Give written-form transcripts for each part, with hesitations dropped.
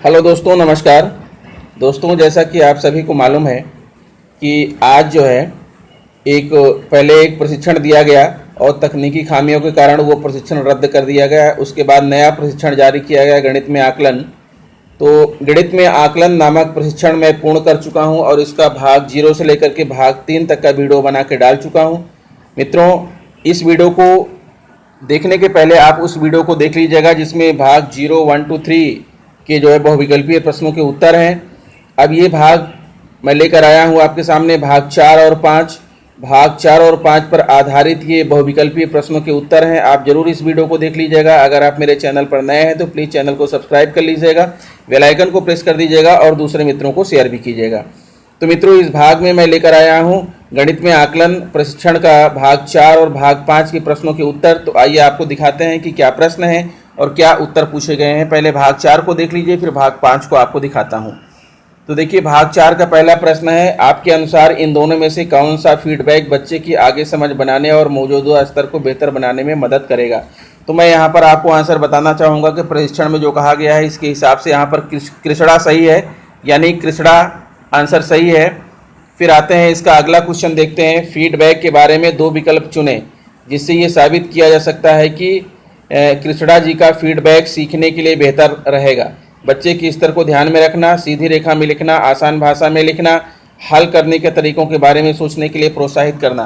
Hello दोस्तों, नमस्कार। दोस्तों, जैसा कि आप सभी को मालूम है कि आज जो है पहले एक प्रशिक्षण दिया गया और तकनीकी खामियों के कारण वो प्रशिक्षण रद्द कर दिया गया। उसके बाद नया प्रशिक्षण जारी किया गया, गणित में आकलन। तो गणित में आकलन नामक प्रशिक्षण मैं पूर्ण कर चुका हूं और इसका भाग 0 से लेकर के भाग 3 तक का वीडियो बना के डाल चुका हूं। मित्रों, इस वीडियो को देखने के पहले आप उस वीडियो को देख लीजिएगा जिसमें भाग 0, 1, 2, 3 के जो है बहुविकल्पीय प्रश्नों के उत्तर हैं। अब ये भाग मैं लेकर आया हूँ आपके सामने, भाग 4 और 5। भाग 4 और 5 पर आधारित ये बहुविकल्पीय प्रश्नों के उत्तर हैं। आप जरूर इस वीडियो को देख लीजिएगा। अगर आप मेरे चैनल पर नए हैं तो प्लीज़ चैनल को सब्सक्राइब कर लीजिएगा, बेल आइकन को प्रेस कर दीजिएगा और दूसरे मित्रों को शेयर भी कीजिएगा। तो मित्रों, इस भाग में मैं लेकर आया हूँ गणित में आकलन प्रशिक्षण का भाग 4 और भाग 5 के प्रश्नों के उत्तर। तो आइए आपको दिखाते हैं कि क्या प्रश्न है और क्या उत्तर पूछे गए हैं। पहले भाग 4 को देख लीजिए, फिर भाग 5 को आपको दिखाता हूँ। तो देखिए, भाग 4 का पहला प्रश्न है, आपके अनुसार इन दोनों में से कौन सा फीडबैक बच्चे की आगे समझ बनाने और मौजूदा स्तर को बेहतर बनाने में मदद करेगा। तो मैं यहाँ पर आपको आंसर बताना चाहूँगा कि प्रशिक्षण में जो कहा गया है इसके हिसाब से यहाँ पर कृष्णा सही है, यानी कृष्णा आंसर सही है। फिर आते हैं इसका अगला क्वेश्चन, देखते हैं। फीडबैक के बारे में 2 विकल्प चुनें जिससे ये साबित किया जा सकता है कि कृष्णा जी का फीडबैक सीखने के लिए बेहतर रहेगा। बच्चे के स्तर को ध्यान में रखना, सीधी रेखा में लिखना, आसान भाषा में लिखना, हल करने के तरीकों के बारे में सोचने के लिए प्रोत्साहित करना।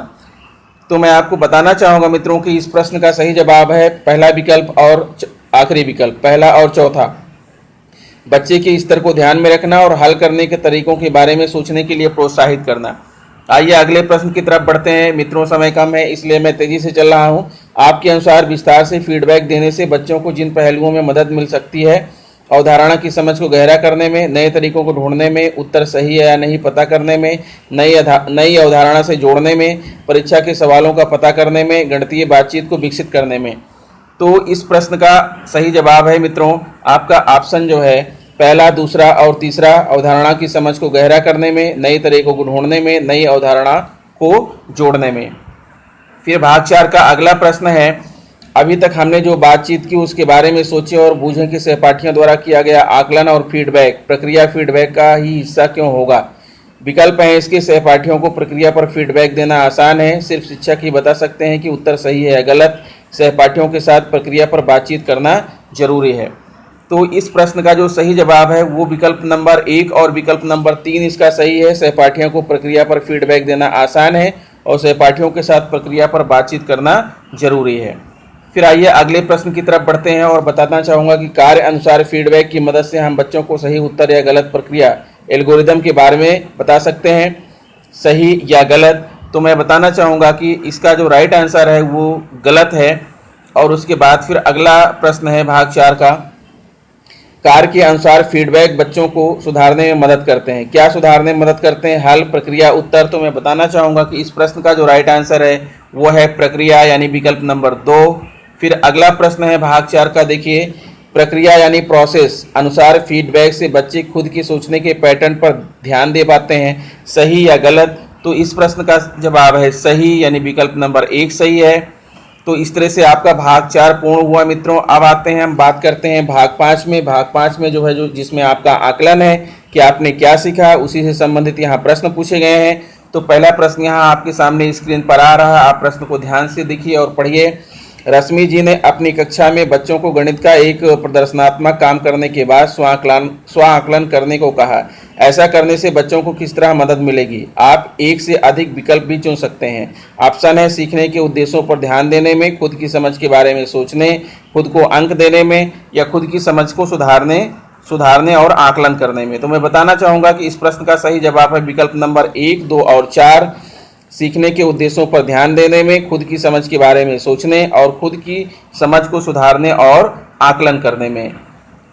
तो मैं आपको बताना चाहूँगा मित्रों कि इस प्रश्न का सही जवाब है पहला विकल्प और आखिरी विकल्प, पहला और चौथा। बच्चे के स्तर को ध्यान में रखना और हल करने के तरीकों के बारे में सोचने के लिए प्रोत्साहित करना। आइए अगले प्रश्न की तरफ बढ़ते हैं। मित्रों, समय कम है इसलिए मैं तेजी से चल रहा हूं। आपके अनुसार विस्तार से फीडबैक देने से बच्चों को जिन पहलुओं में मदद मिल सकती है, अवधारणा की समझ को गहरा करने में, नए तरीकों को ढूंढने में, उत्तर सही है या नहीं पता करने में, नई अवधारणा से जोड़ने में, परीक्षा के सवालों का पता करने में, गणितीय बातचीत को विकसित करने में। तो इस प्रश्न का सही जवाब है मित्रों आपका ऑप्शन जो है पहला, दूसरा और तीसरा, अवधारणा की समझ को गहरा करने में, नए तरीकों को ढूंढने में, नई अवधारणा को जोड़ने में। फिर भाग 4 का अगला प्रश्न है, अभी तक हमने जो बातचीत की उसके बारे में सोचें और बूझें कि सहपाठियों द्वारा किया गया आकलन और फीडबैक प्रक्रिया फीडबैक का ही हिस्सा क्यों होगा। विकल्प हैं इसके, सहपाठियों को प्रक्रिया पर फीडबैक देना आसान है, सिर्फ शिक्षक ही बता सकते हैं कि उत्तर सही है या गलत, सहपाठियों के साथ प्रक्रिया पर बातचीत करना जरूरी है। तो इस प्रश्न का जो सही जवाब है वो विकल्प नंबर 1 और विकल्प नंबर 3 इसका सही है। सहपाठियों को प्रक्रिया पर फीडबैक देना आसान है और सहपाठियों के साथ प्रक्रिया पर बातचीत करना जरूरी है। फिर आइए अगले प्रश्न की तरफ बढ़ते हैं और बताना चाहूँगा कि कार्य अनुसार फीडबैक की मदद से हम बच्चों को सही उत्तर या गलत प्रक्रिया एल्गोरिदम के बारे में बता सकते हैं, सही या गलत। तो मैं बताना चाहूँगा कि इसका जो राइट आंसर है वो गलत है। और उसके बाद फिर अगला प्रश्न है भाग 4 का, कार्य के अनुसार फीडबैक बच्चों को सुधारने में मदद करते हैं। क्या सुधारने में मदद करते हैं? हल, प्रक्रिया, उत्तर। तो मैं बताना चाहूँगा कि इस प्रश्न का जो राइट आंसर है वो है प्रक्रिया, यानी विकल्प नंबर 2। फिर अगला प्रश्न है भाग 4 का, देखिए, प्रक्रिया यानी प्रोसेस अनुसार फीडबैक से बच्चे खुद के सोचने के पैटर्न पर ध्यान दे पाते हैं, सही या गलत। तो इस प्रश्न का जवाब है सही, यानी विकल्प नंबर 1 सही है। तो इस तरह से आपका भाग 4 पूर्ण हुआ मित्रों। अब आते हैं, हम बात करते हैं भाग 5 में। भाग 5 में जो है जिसमें आपका आकलन है कि आपने क्या सीखा, उसी से संबंधित यहाँ प्रश्न पूछे गए हैं। तो पहला प्रश्न यहाँ आपके सामने स्क्रीन पर आ रहा है, आप प्रश्न को ध्यान से देखिए और पढ़िए। रश्मि जी ने अपनी कक्षा में बच्चों को गणित का एक प्रदर्शनात्मक काम करने के बाद स्व आकलन करने को कहा। ऐसा करने से बच्चों को किस तरह मदद मिलेगी? आप एक से अधिक विकल्प भी चुन सकते हैं। ऑप्शन है सीखने के उद्देश्यों पर ध्यान देने में, खुद की समझ के बारे में सोचने, खुद को अंक देने में, या खुद की समझ को सुधारने और आकलन करने में। तो मैं बताना चाहूँगा कि इस प्रश्न का सही जवाब है विकल्प नंबर 1, 2 और 4, सीखने के उद्देश्यों पर ध्यान देने में, खुद की समझ के बारे में सोचने और खुद की समझ को सुधारने और आकलन करने में।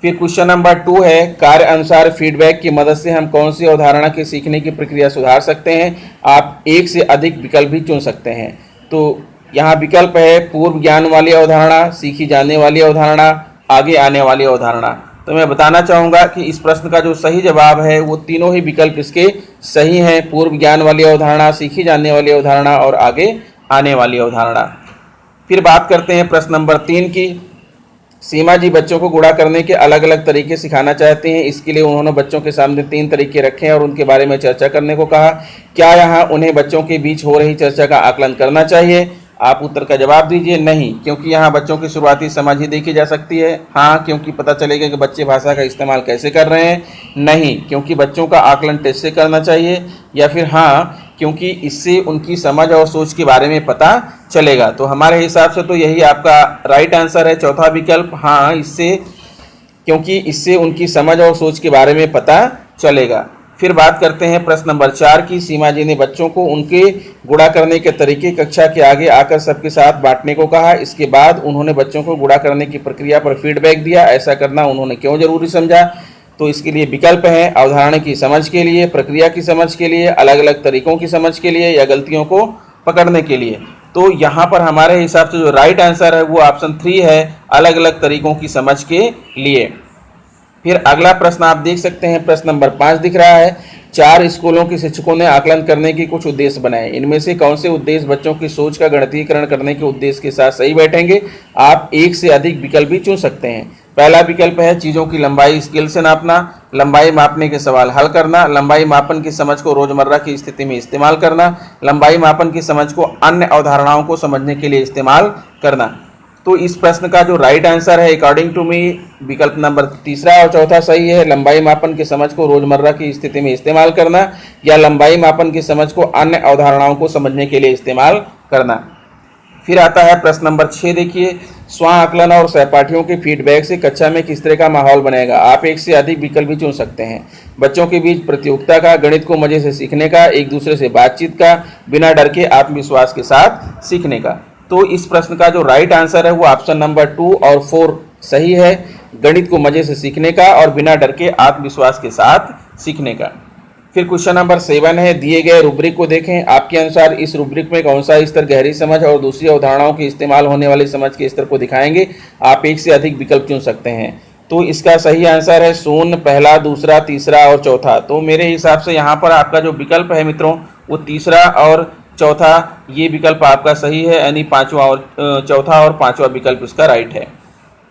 फिर क्वेश्चन नंबर 2 है, कार्य अनुसार फीडबैक की मदद से हम कौन सी अवधारणा के सीखने की प्रक्रिया सुधार सकते हैं? आप एक से अधिक विकल्प भी चुन सकते हैं। तो यहाँ विकल्प है पूर्व ज्ञान वाली अवधारणा, सीखी जाने वाली अवधारणा, आगे आने वाली अवधारणा। तो मैं बताना चाहूँगा कि इस प्रश्न का जो सही जवाब है वो तीनों ही विकल्प इसके सही हैं। पूर्व ज्ञान वाली अवधारणा, सीखी जाने वाली अवधारणा और आगे आने वाली अवधारणा। फिर बात करते हैं प्रश्न नंबर 3 की। सीमा जी बच्चों को गुणा करने के अलग अलग तरीके सिखाना चाहते हैं। इसके लिए उन्होंने बच्चों के सामने 3 तरीके रखे हैं और उनके बारे में चर्चा करने को कहा। क्या यहाँ उन्हें बच्चों के बीच हो रही चर्चा का आकलन करना चाहिए? आप उत्तर का जवाब दीजिए नहीं, क्योंकि यहाँ बच्चों की शुरुआती समझ ही देखी जा सकती है। हाँ, क्योंकि पता चलेगा कि बच्चे भाषा का इस्तेमाल कैसे कर रहे हैं। नहीं, क्योंकि बच्चों का आकलन टेस्ट से करना चाहिए। या फिर हाँ, क्योंकि इससे उनकी समझ और सोच के बारे में पता चलेगा। तो हमारे हिसाब से तो यही आपका राइट आंसर है, चौथा विकल्प। हाँ, क्योंकि इससे उनकी समझ और सोच के बारे में पता चलेगा। फिर बात करते हैं प्रश्न नंबर 4 की। सीमा जी ने बच्चों को उनके गुणा करने के तरीके कक्षा के आगे आकर सबके साथ बांटने को कहा। इसके बाद उन्होंने बच्चों को गुणा करने की प्रक्रिया पर फीडबैक दिया। ऐसा करना उन्होंने क्यों जरूरी समझा? तो इसके लिए विकल्प है अवधारणा की समझ के लिए, प्रक्रिया की समझ के लिए, अलग अलग तरीकों की समझ के लिए, या गलतियों को पकड़ने के लिए। तो यहाँ पर हमारे हिसाब से जो राइट आंसर है वो ऑप्शन 3 है, अलग अलग तरीकों की समझ के लिए। फिर अगला प्रश्न आप देख सकते हैं, प्रश्न नंबर 5 दिख रहा है। 4 स्कूलों के शिक्षकों ने आकलन करने की कुछ उद्देश्य बनाए। इनमें से कौन से उद्देश्य बच्चों की सोच का गणितीकरण करने के उद्देश्य के साथ सही बैठेंगे? आप एक से अधिक विकल्प भी चुन सकते हैं। पहला विकल्प है चीज़ों की लंबाई स्केल से नापना, लंबाई मापने के सवाल हल करना, लंबाई मापन की समझ को रोजमर्रा की स्थिति में इस्तेमाल करना, लंबाई मापन की समझ को अन्य अवधारणाओं को समझने के लिए इस्तेमाल करना। तो इस प्रश्न का जो राइट आंसर है अकॉर्डिंग टू मी विकल्प नंबर 3 और 4 सही है। लंबाई मापन की समझ को रोजमर्रा की स्थिति में इस्तेमाल करना, या लंबाई मापन की समझ को अन्य अवधारणाओं को समझने के लिए इस्तेमाल करना। फिर आता है प्रश्न नंबर 6 देखिए। स्व आकलन और सहपाठियों के फीडबैक से कक्षा में किस तरह का माहौल बनेगा? आप एक से अधिक विकल्प भी चुन सकते हैं। बच्चों के बीच प्रतियोगिता का, गणित को मजे से सीखने का, एक दूसरे से बातचीत का, बिना डर के आत्मविश्वास के साथ सीखने का। तो इस प्रश्न का जो राइट आंसर है वो ऑप्शन नंबर 2 और 4 सही है, गणित को मजे से सीखने का और बिना डर के आत्मविश्वास के साथ सीखने का। फिर क्वेश्चन नंबर 7 है, दिए गए रूब्रिक को देखें। आपके अनुसार इस रूब्रिक में कौन सा स्तर गहरी समझ और दूसरी अवधारणाओं के इस्तेमाल होने वाली समझ के स्तर को दिखाएंगे? आप एक से अधिक विकल्प चुन सकते हैं। तो इसका सही आंसर है 0, पहला, दूसरा, तीसरा और चौथा। तो मेरे हिसाब से यहाँ पर आपका जो विकल्प है मित्रों वो तीसरा और चौथा ये विकल्प आपका सही है, यानी चौथा और पांचवा विकल्प इसका राइट है।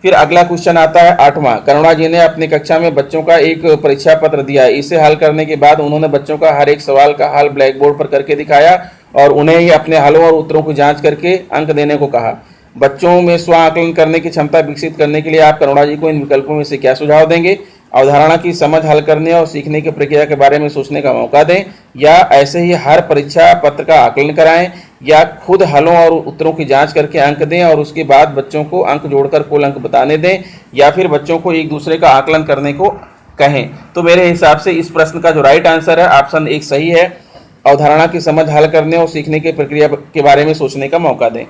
फिर अगला क्वेश्चन आता है 8वां। करुणा जी ने अपनी कक्षा में बच्चों का एक परीक्षा पत्र दिया। इसे हल करने के बाद उन्होंने बच्चों का हर एक सवाल का हल ब्लैक बोर्ड पर करके दिखाया और उन्हें ही अपने हलों और उत्तरों की जांच करके अंक देने को कहा। बच्चों में स्व आकलन करने की क्षमता विकसित करने के लिए आप करुणा जी को इन विकल्पों में से क्या सुझाव देंगे? अवधारणा की समझ, हल करने और सीखने की प्रक्रिया के बारे में सोचने का मौका दें, या ऐसे ही हर परीक्षा पत्र का आकलन कराएं, या खुद हलों और उत्तरों की जांच करके अंक दें और उसके बाद बच्चों को अंक जोड़कर कुल अंक बताने दें, या फिर बच्चों को एक दूसरे का आकलन करने को कहें? तो मेरे हिसाब से इस प्रश्न का जो राइट आंसर है ऑप्शन 1 सही है, अवधारणा की समझ, हल करने और सीखने की प्रक्रिया के बारे में सोचने का मौका दें।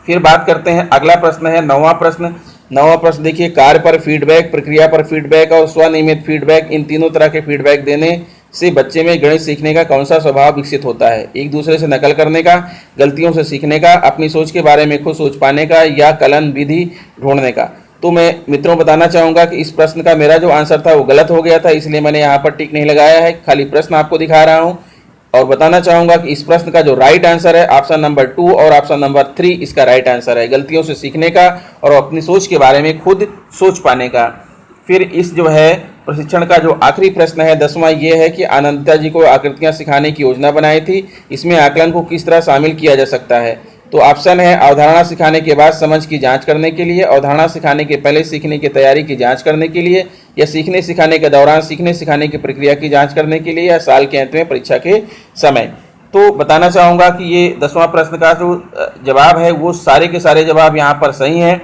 फिर बात करते हैं, अगला प्रश्न है 9वां प्रश्न। 9वां प्रश्न देखिए, कार्य पर फीडबैक, प्रक्रिया पर फीडबैक और स्वनियमित फीडबैक, इन तीनों तरह के फीडबैक देने से बच्चे में गणित सीखने का कौन सा स्वभाव विकसित होता है? एक दूसरे से नकल करने का, गलतियों से सीखने का, अपनी सोच के बारे में खुद सोच पाने का, या कलन विधि ढूंढने का। तो मैं मित्रों बताना चाहूँगा कि इस प्रश्न का मेरा जो आंसर था वो गलत हो गया था, इसलिए मैंने यहाँ पर टिक नहीं लगाया है, खाली प्रश्न आपको दिखा रहा हूँ। और बताना चाहूँगा कि इस प्रश्न का जो राइट आंसर है ऑप्शन नंबर 2 और ऑप्शन नंबर 3 इसका राइट आंसर है, गलतियों से सीखने का और अपनी सोच के बारे में खुद सोच पाने का। फिर इस जो है प्रशिक्षण का जो आखिरी प्रश्न है 10वां, ये है कि आनंदिता जी को आकृतियाँ सिखाने की योजना बनाई थी, इसमें आकलन को किस तरह शामिल किया जा सकता है? तो ऑप्शन है अवधारणा सिखाने के बाद समझ की जांच करने के लिए, अवधारणा सिखाने के पहले सीखने की तैयारी की जांच करने के लिए, या सीखने सिखाने के दौरान सीखने सिखाने की प्रक्रिया की जांच करने के लिए, या साल के अंत में परीक्षा के समय। तो बताना चाहूँगा कि ये 10वां प्रश्न का जो जवाब है वो सारे के सारे जवाब यहाँ पर सही हैं।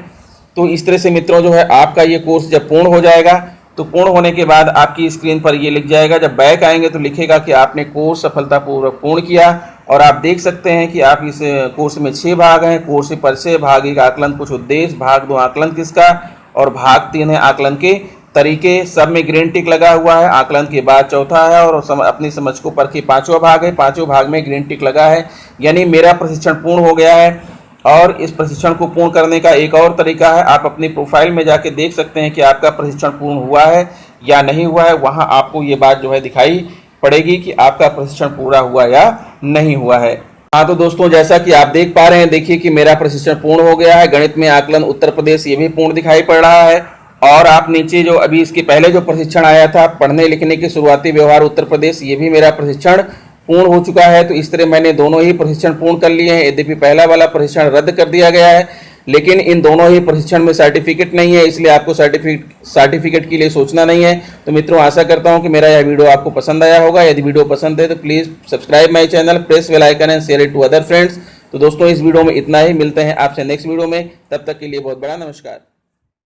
तो इस तरह से मित्रों जो है आपका ये कोर्स जब पूर्ण हो जाएगा तो पूर्ण होने के बाद आपकी स्क्रीन पर ये लिख जाएगा, जब बैक आएंगे तो लिखेगा कि आपने कोर्स सफलतापूर्वक पूर्ण किया। और आप देख सकते हैं कि आप इस कोर्स में 6 भाग हैं। कोर्स से परिचय, भाग 1 आकलन कुछ उद्देश्य, भाग 2 आकलन किसका, और भाग 3 है आकलन के तरीके। सब में ग्रीन टिक लगा हुआ है। आकलन के बाद चौथा है और अपनी समझ को परखे 5वां भाग है। 5वें भाग में ग्रीन टिक लगा है, यानी मेरा प्रशिक्षण पूर्ण हो गया है। और इस प्रशिक्षण को पूर्ण करने का एक और तरीका है, आप अपनी प्रोफाइल में जाके देख सकते हैं कि आपका प्रशिक्षण पूर्ण हुआ है या नहीं हुआ है। वहाँ आपको ये बात जो है दिखाई पड़ेगी कि आपका प्रशिक्षण पूरा हुआ या नहीं हुआ है। हाँ तो दोस्तों, जैसा कि आप देख पा रहे हैं, देखिए कि मेरा प्रशिक्षण पूर्ण हो गया है। गणित में आकलन उत्तर प्रदेश ये भी पूर्ण दिखाई पड़ रहा है। और आप नीचे जो अभी इसके पहले जो प्रशिक्षण आया था पढ़ने लिखने के शुरुआती व्यवहार उत्तर प्रदेश, ये भी मेरा प्रशिक्षण पूर्ण हो चुका है। तो इस तरह मैंने दोनों ही प्रशिक्षण पूर्ण कर लिए हैं। यद्यपि पहला वाला प्रशिक्षण रद्द कर दिया गया है, लेकिन इन दोनों ही प्रशिक्षण में सर्टिफिकेट नहीं है, इसलिए आपको सर्टिफिकेट के लिए सोचना नहीं है। तो मित्रों, आशा करता हूं कि मेरा यह वीडियो आपको पसंद आया होगा। यदि वीडियो पसंद है तो please subscribe my channel, press bell icon and share it to other friends. तो दोस्तों, इस वीडियो में इतना ही। मिलते हैं आपसे नेक्स्ट वीडियो में, तब तक के लिए बहुत बड़ा नमस्कार।